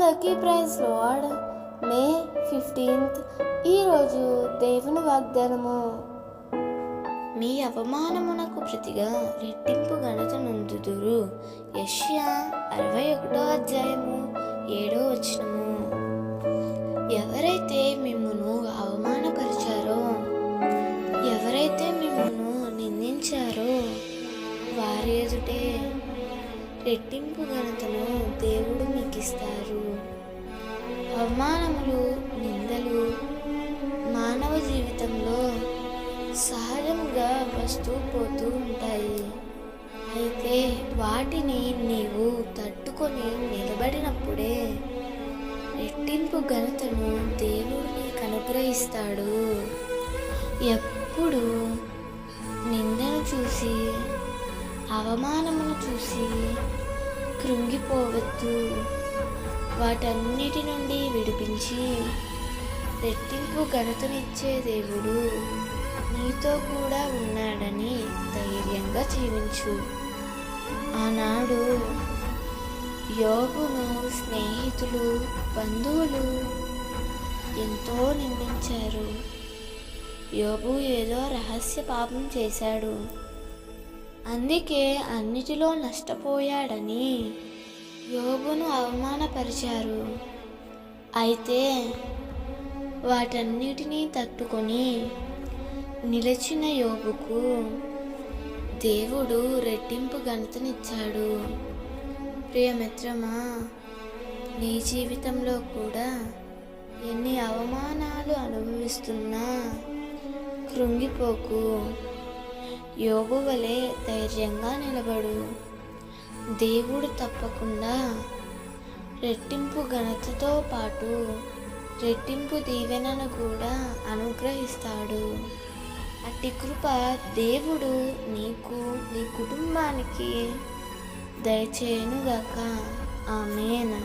అందరికీ praise lord. మే 15th ఈరోజు దేవుని వాగ్దానము. మీ అవమానమునకు ప్రతిగా రెట్టింపు ఘనత నొందుదురు. యెషయా 61:7. ఎవరైతే మిమ్మును అవమానపరిచారో, ఎవరైతే మిమ్మును నిందించారో వారి ఎదుటే రెట్టింపు ఘనతను దేవుడు మీకు ఇస్తారు. అవమానములు, నిందలు మానవ జీవితంలో సహజంగా వస్తూ పోతూ ఉంటాయి. అయితే వాటిని నీవు తట్టుకొని నిలబడినప్పుడే రెట్టింపు ఘనతను దేవుడు నీకు అనుగ్రహిస్తాడు. ఎప్పుడు నిందను చూసి, అవమానమును చూసి కృంగిపోవద్దు. వాటన్నిటి నుండి విడిపించి రెట్టింపు ఘనతనిచ్చే దేవుడు నీతో కూడా ఉన్నాడని ధైర్యంగా జీవించు. ఆనాడు యోబును స్నేహితులు, బంధువులు ఎంతో నిందించారు. యోబు ఏదో రహస్య పాపం చేశాడు, అందుకే అన్నిటిలో నష్టపోయాడని యోబును అవమానపరిచారు. అయితే వాటన్నిటినీ తట్టుకొని నిలిచిన యోబుకు దేవుడు రెట్టింపు ఘనతనిచ్చాడు. ప్రియమిత్రమా, నీ జీవితంలో కూడా ఎన్ని అవమానాలు అనుభవిస్తున్నా కృంగిపోకు. యోబు వలె ధైర్యంగా నిలబడు. దేవుడు తప్పకుండా రెట్టింపు ఘనతతో పాటు రెట్టింపు దీవెనను కూడా అనుగ్రహిస్తాడు. అట్టి కృప దేవుడు నీకు, నీ కుటుంబానికి దయచేయునుగాక. ఆమేన్.